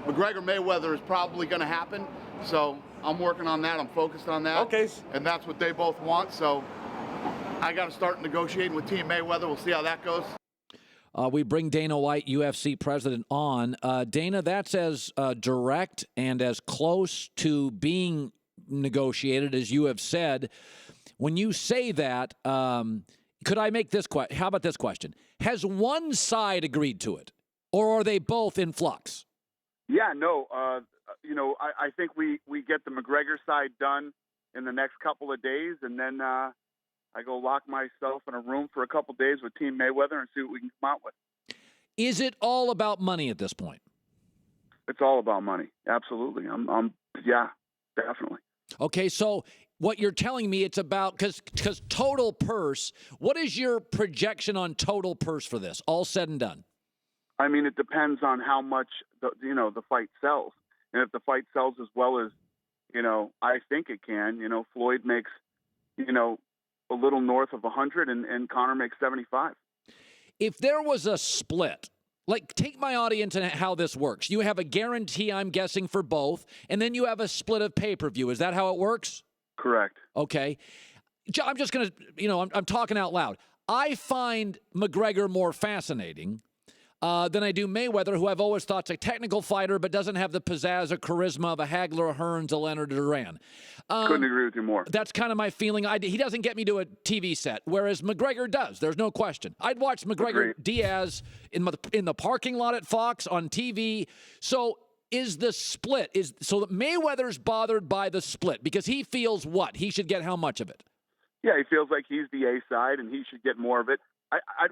McGregor Mayweather is probably going to happen. So I'm working on that. I'm focused on that. Okay. And that's what they both want. So I got to start negotiating with Team Mayweather. We'll see how that goes. We bring Dana White, UFC president, on. Dana, that's as direct and as close to being negotiated as you have said. When you say that, could I make this question? How about this question? Has one side agreed to it, or are they both in flux? Yeah, no. I think we get the McGregor side done in the next couple of days, and then I go lock myself in a room for a couple of days with Team Mayweather and see what we can come out with. Is it all about money at this point? It's all about money. Absolutely. Yeah, definitely. Okay, so what you're telling me, it's about, because total purse, what is your projection on total purse for this, all said and done? I mean, it depends on how much the fight sells. And if the fight sells as well as, I think it can, Floyd makes, a little north of 100 and Conor makes 75. If there was a split, like take my audience and how this works. You have a guarantee, I'm guessing, for both, and then you have a split of pay-per-view. Is that how it works? Correct. Okay. I'm just going to, I'm talking out loud. I find McGregor more fascinating than I do Mayweather, who I've always thought's a technical fighter, but doesn't have the pizzazz or charisma of a Hagler, a Hearns, a Leonard, or Duran. Couldn't agree with you more. That's kind of my feeling. He doesn't get me to a TV set, whereas McGregor does. There's no question. I'd watch McGregor Diaz in the parking lot at Fox on TV. So is the split so that Mayweather's bothered by the split because he feels what? He should get how much of it? Yeah, he feels like he's the A side and he should get more of it.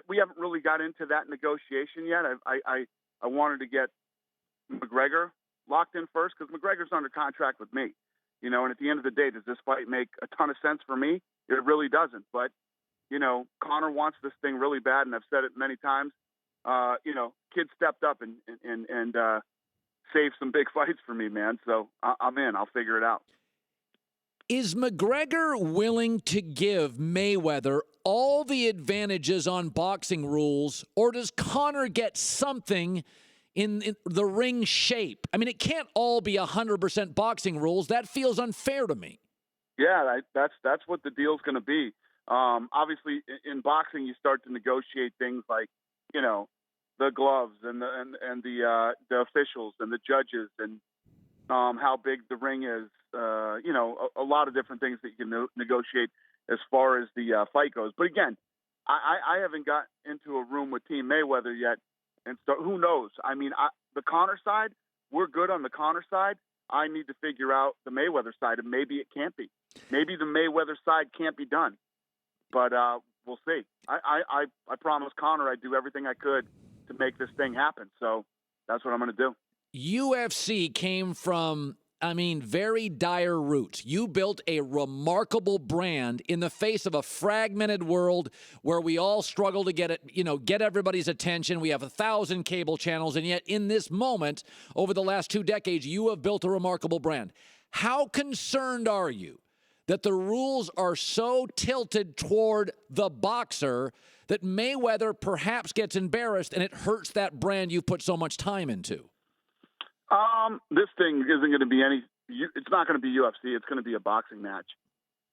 We haven't really got into that negotiation yet. I wanted to get McGregor locked in first because McGregor's under contract with me. And at the end of the day, does this fight make a ton of sense for me? It really doesn't. But, Conor wants this thing really bad, and I've said it many times. Kid stepped up and saved some big fights for me, man. So I'm in. I'll figure it out. Is McGregor willing to give Mayweather all the advantages on boxing rules, or does Conor get something in the ring shape? I mean, it can't all be 100% boxing rules. That feels unfair to me. Yeah, that's what the deal's going to be. Obviously, in boxing, you start to negotiate things like, the gloves and the officials and the judges and how big the ring is. A lot of different things that you can negotiate as far as the fight goes. But again, I haven't got into a room with Team Mayweather yet, and so who knows? I mean, the Conor side, we're good on the Conor side. I need to figure out the Mayweather side, and maybe it can't be. Maybe the Mayweather side can't be done, but we'll see. I promised Conor I'd do everything I could to make this thing happen, so that's what I'm going to do. UFC came from, very dire roots. You built a remarkable brand in the face of a fragmented world where we all struggle to get it, get everybody's attention. We have 1,000 cable channels, and yet in this moment, over the last 2 decades, you have built a remarkable brand. How concerned are you that the rules are so tilted toward the boxer that Mayweather perhaps gets embarrassed and it hurts that brand you've put so much time into? This thing isn't going to be it's not going to be UFC. It's going to be a boxing match.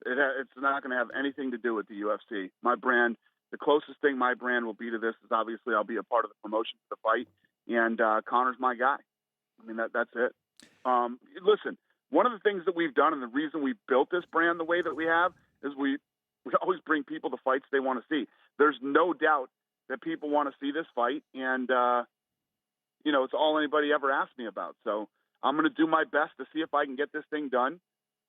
It's not going to have anything to do with the UFC. My brand, the closest thing my brand will be to this is obviously I'll be a part of the promotion for the fight, and Conor's my guy. I mean, that's it. Listen, one of the things that we've done and the reason we built this brand the way that we have is we always bring people the fights they want to see. There's no doubt that people want to see this fight, and it's all anybody ever asked me about. So I'm going to do my best to see if I can get this thing done.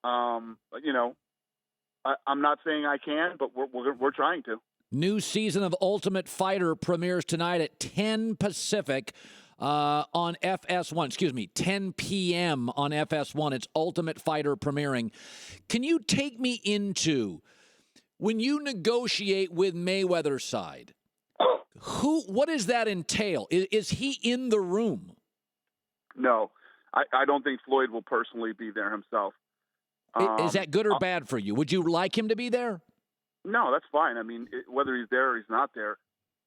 I'm not saying I can, but we're trying to. New season of Ultimate Fighter premieres tonight at 10 Pacific on FS1. 10 p.m. on FS1. It's Ultimate Fighter premiering. Can you take me into when you negotiate with Mayweather's side? What does that entail? Is he in the room? No, I don't think Floyd will personally be there himself. Is that good or bad for you? Would you like him to be there? No, that's fine. I mean, whether he's there or he's not there,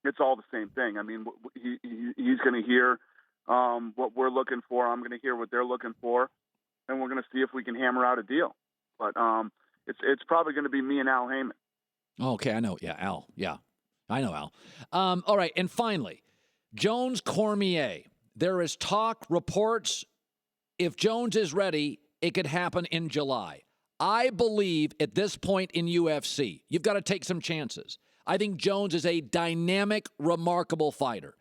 it's all the same thing. I mean, he's going to hear what we're looking for. I'm going to hear what they're looking for, and we're going to see if we can hammer out a deal. But it's probably going to be me and Al Heyman. Okay, I know. Yeah, Al. Yeah, I know Al. All right, and finally, Jones Cormier. There is talk, reports. If Jones is ready, it could happen in July. I believe at this point in UFC, you've got to take some chances. I think Jones is a dynamic, remarkable fighter.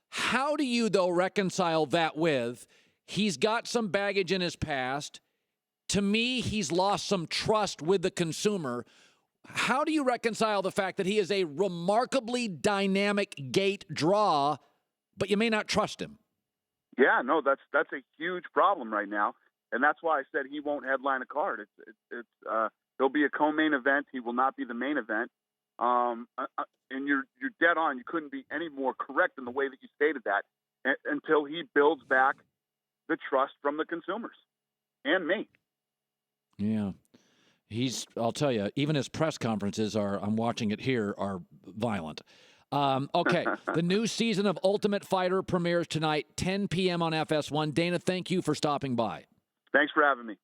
How do you, though, reconcile that with he's got some baggage in his past? To me, he's lost some trust with the consumer. How do you reconcile the fact that he is a remarkably dynamic gate draw, but you may not trust him? Yeah, no, that's a huge problem right now, and that's why I said he won't headline a card. There'll be a co-main event. He will not be the main event. And you're dead on. You couldn't be any more correct in the way that you stated that until he builds back the trust from the consumers and me. Yeah. I'll tell you, even his press conferences I'm watching it here, are violent. Okay. The new season of Ultimate Fighter premieres tonight, 10 p.m. on FS1. Dana, thank you for stopping by. Thanks for having me.